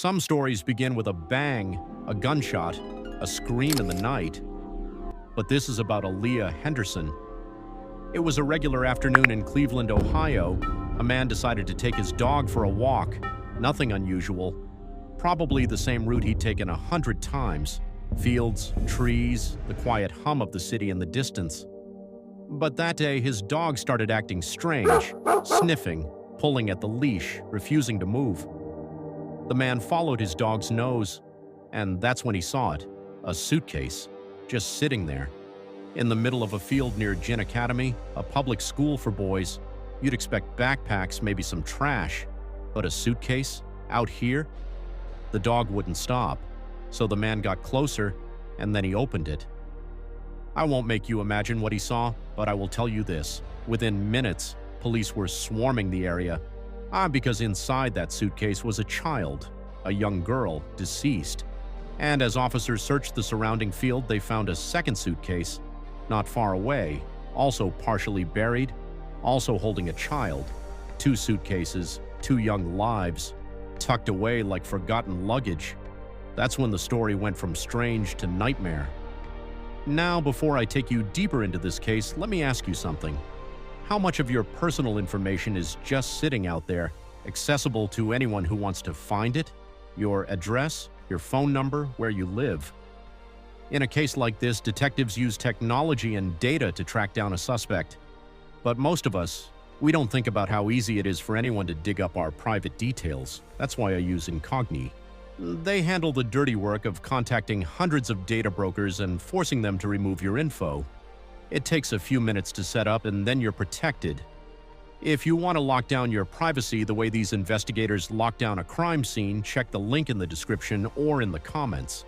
Some stories begin with a bang, a gunshot, a scream in the night. But this is about Aaliyah Henderson. It was a regular afternoon in Cleveland, Ohio. A man decided to take his dog for a walk. Nothing unusual. Probably the same route he'd taken 100 times. Fields, trees, the quiet hum of the city in the distance. But that day, his dog started acting strange, sniffing, pulling at the leash, refusing to move. The man followed his dog's nose, and that's when he saw it, a suitcase, just sitting there. In the middle of a field near Gin Academy, a public school for boys, you'd expect backpacks, maybe some trash, but a suitcase, out here? The dog wouldn't stop, so the man got closer, and then he opened it. I won't make you imagine what he saw, but I will tell you this. Within minutes, police were swarming the area. Because inside that suitcase was a child, a young girl, deceased. And as officers searched the surrounding field, they found a second suitcase, not far away, also partially buried, also holding a child. 2 suitcases, 2 young lives, tucked away like forgotten luggage. That's when the story went from strange to nightmare. Now, before I take you deeper into this case, let me ask you something. How much of your personal information is just sitting out there, accessible to anyone who wants to find it? Your address, your phone number, where you live. In a case like this, detectives use technology and data to track down a suspect. But most of us, we don't think about how easy it is for anyone to dig up our private details. That's why I use Incogni. They handle the dirty work of contacting hundreds of data brokers and forcing them to remove your info. It takes a few minutes to set up, and then you're protected. If you want to lock down your privacy the way these investigators lock down a crime scene, check the link in the description or in the comments.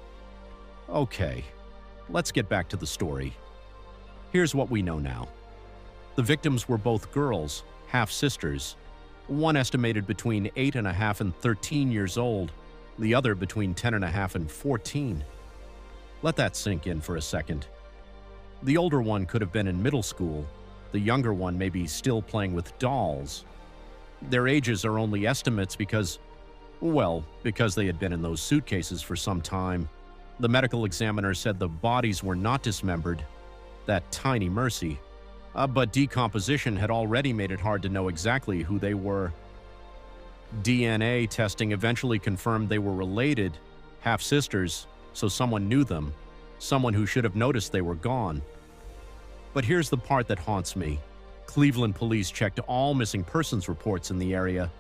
Okay, let's get back to the story. Here's what we know now. The victims were both girls, half-sisters. One estimated between 8.5 and 13 years old, the other between 10.5 and 14. Let that sink in for a second. The older one could have been in middle school. The younger one may be still playing with dolls. Their ages are only estimates because they had been in those suitcases for some time. The medical examiner said the bodies were not dismembered. That tiny mercy. But decomposition had already made it hard to know exactly who they were. DNA testing eventually confirmed they were related, half-sisters, so someone knew them. Someone who should have noticed they were gone. But here's the part that haunts me. Cleveland police checked all missing persons reports in the area.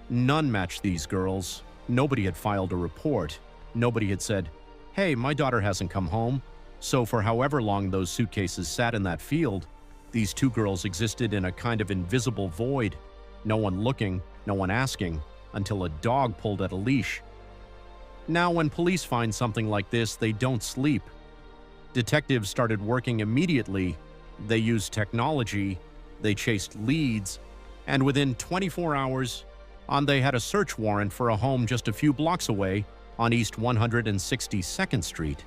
None matched these girls. Nobody had filed a report. Nobody had said, "Hey, my daughter hasn't come home." So for however long those suitcases sat in that field, these 2 girls existed in a kind of invisible void. No one looking, no one asking, until a dog pulled at a leash. Now, when police find something like this, they don't sleep. Detectives started working immediately. They used technology, they chased leads, and within 24 hours, they had a search warrant for a home just a few blocks away on East 162nd Street.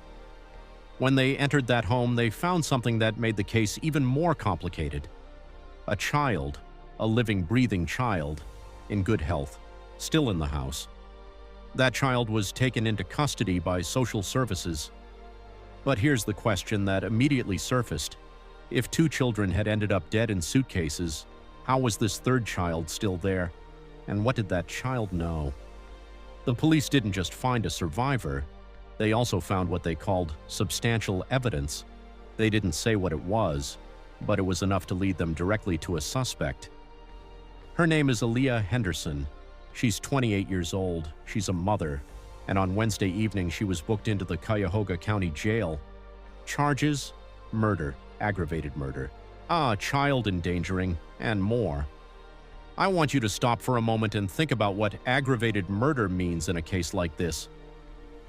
When they entered that home, they found something that made the case even more complicated. A child, a living, breathing child, in good health, still in the house. That child was taken into custody by social services. But here's the question that immediately surfaced. If 2 children had ended up dead in suitcases, how was this 3rd child still there? And what did that child know? The police didn't just find a survivor. They also found what they called substantial evidence. They didn't say what it was, but it was enough to lead them directly to a suspect. Her name is Aaliyah Henderson. She's 28 years old, she's a mother, and on Wednesday evening she was booked into the Cuyahoga County Jail. Charges: murder, aggravated murder, child endangering, and more. I want you to stop for a moment and think about what aggravated murder means in a case like this.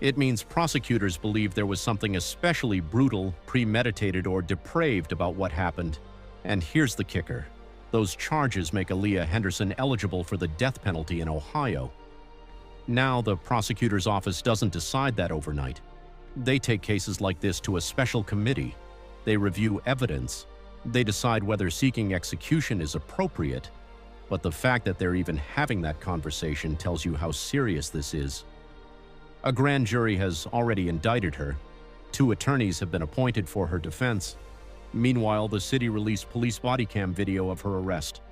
It means prosecutors believe there was something especially brutal, premeditated, or depraved about what happened. And here's the kicker. Those charges make Aaliyah Henderson eligible for the death penalty in Ohio. Now, the prosecutor's office doesn't decide that overnight. They take cases like this to a special committee. They review evidence. They decide whether seeking execution is appropriate. but the fact that they're even having that conversation tells you how serious this is. A grand jury has already indicted her. 2 attorneys have been appointed for her defense. Meanwhile, the city released police body cam video of her arrest.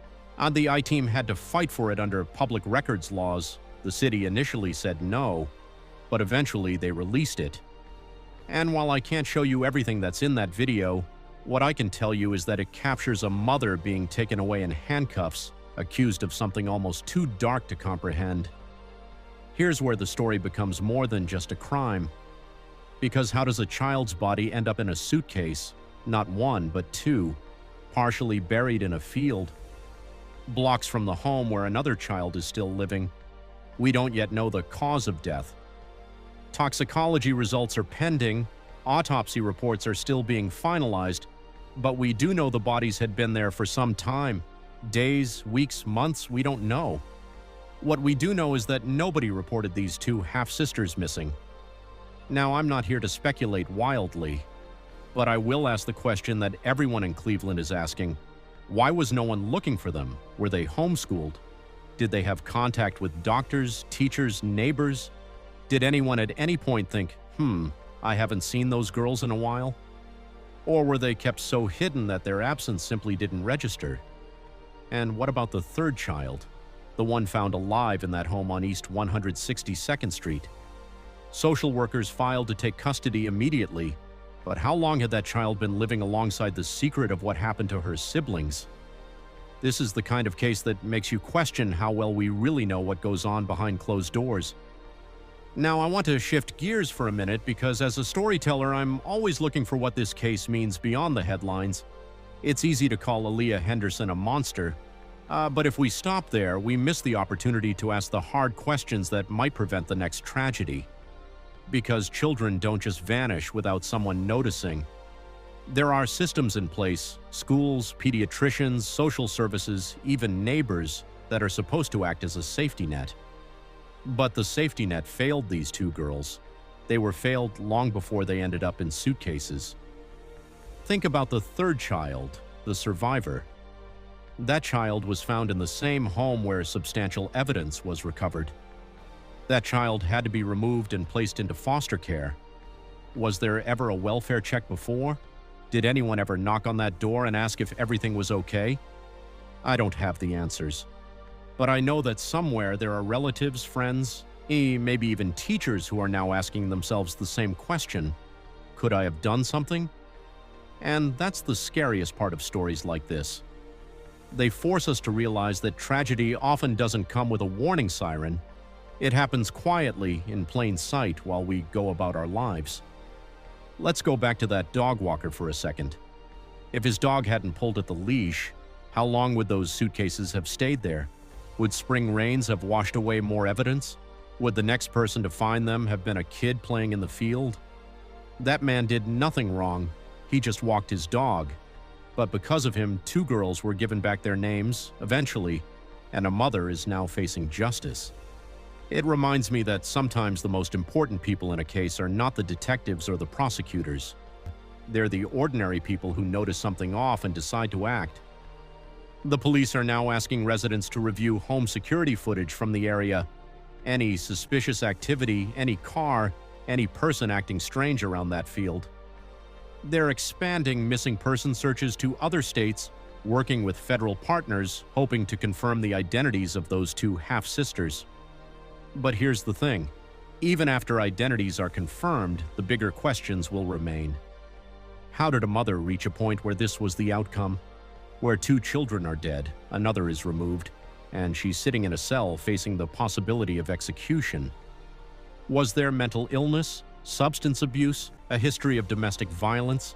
The I-Team had to fight for it under public records laws. The city initially said no, but eventually they released it. And while I can't show you everything that's in that video, what I can tell you is that it captures a mother being taken away in handcuffs, accused of something almost too dark to comprehend. Here's where the story becomes more than just a crime. Because how does a child's body end up in a suitcase, not 1 but 2, partially buried in a field, blocks from the home where another child is still living? We don't yet know the cause of death. Toxicology results are pending, autopsy reports are still being finalized, but we do know the bodies had been there for some time. Days, weeks, months, we don't know. What we do know is that nobody reported these 2 half-sisters missing. Now, I'm not here to speculate wildly, but I will ask the question that everyone in Cleveland is asking. Why was no one looking for them? Were they homeschooled? Did they have contact with doctors, teachers, neighbors? Did anyone at any point think, I haven't seen those girls in a while? Or were they kept so hidden that their absence simply didn't register? And what about the 3rd child? The one found alive in that home on East 162nd Street. Social workers filed to take custody immediately, but how long had that child been living alongside the secret of what happened to her siblings? This is the kind of case that makes you question how well we really know what goes on behind closed doors. Now, I want to shift gears for a minute because as a storyteller, I'm always looking for what this case means beyond the headlines. It's easy to call Aaliyah Henderson a monster, but if we stop there, we miss the opportunity to ask the hard questions that might prevent the next tragedy. Because children don't just vanish without someone noticing. There are systems in place, schools, pediatricians, social services, even neighbors, that are supposed to act as a safety net. But the safety net failed these 2 girls. They were failed long before they ended up in suitcases. Think about the 3rd child, the survivor. That child was found in the same home where substantial evidence was recovered. That child had to be removed and placed into foster care. Was there ever a welfare check before? Did anyone ever knock on that door and ask if everything was okay? I don't have the answers. But I know that somewhere there are relatives, friends, maybe even teachers who are now asking themselves the same question. Could I have done something? And that's the scariest part of stories like this. They force us to realize that tragedy often doesn't come with a warning siren. It happens quietly, in plain sight, while we go about our lives. Let's go back to that dog walker for a second. If his dog hadn't pulled at the leash, how long would those suitcases have stayed there? Would spring rains have washed away more evidence? Would the next person to find them have been a kid playing in the field? That man did nothing wrong. He just walked his dog. But because of him, 2 girls were given back their names, eventually, and a mother is now facing justice. It reminds me that sometimes the most important people in a case are not the detectives or the prosecutors. They're the ordinary people who notice something off and decide to act. The police are now asking residents to review home security footage from the area. Any suspicious activity, any car, any person acting strange around that field. They're expanding missing person searches to other states, working with federal partners, hoping to confirm the identities of those 2 half-sisters. But here's the thing. Even after identities are confirmed, the bigger questions will remain. How did a mother reach a point where this was the outcome? Where 2 children are dead, another is removed, and she's sitting in a cell facing the possibility of execution. Was there mental illness, substance abuse, a history of domestic violence?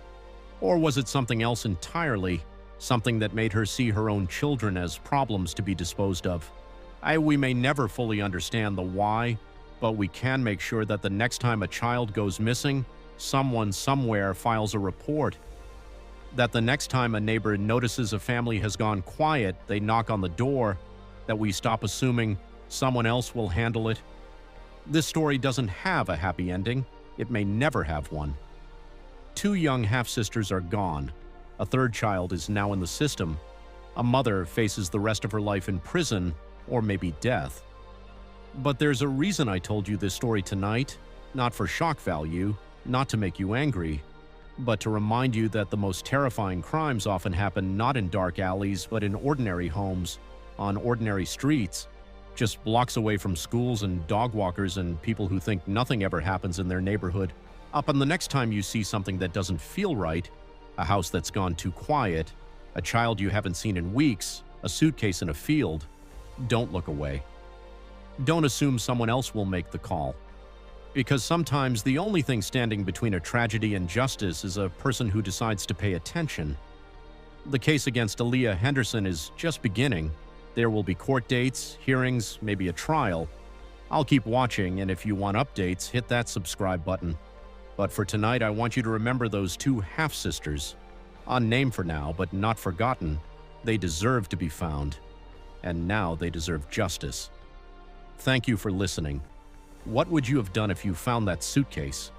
Or was it something else entirely, something that made her see her own children as problems to be disposed of? We may never fully understand the why, but we can make sure that the next time a child goes missing, someone somewhere files a report. That the next time a neighbor notices a family has gone quiet, they knock on the door, that we stop assuming someone else will handle it. This story doesn't have a happy ending. It may never have one. 2 young half-sisters are gone. A 3rd child is now in the system. A mother faces the rest of her life in prison or maybe death. But there's a reason I told you this story tonight, not for shock value, not to make you angry, but to remind you that the most terrifying crimes often happen not in dark alleys but in ordinary homes, on ordinary streets, just blocks away from schools and dog walkers and people who think nothing ever happens in their neighborhood. Up on the next time you see something that doesn't feel right, a house that's gone too quiet, a child you haven't seen in weeks, a suitcase in a field, don't look away. Don't assume someone else will make the call. Because sometimes the only thing standing between a tragedy and justice is a person who decides to pay attention. The case against Aaliyah Henderson is just beginning. There will be court dates, hearings, maybe a trial. I'll keep watching, and if you want updates, hit that subscribe button. But for tonight, I want you to remember those two half-sisters. Unnamed for now, but not forgotten. They deserve to be found. And now they deserve justice. Thank you for listening. What would you have done if you found that suitcase?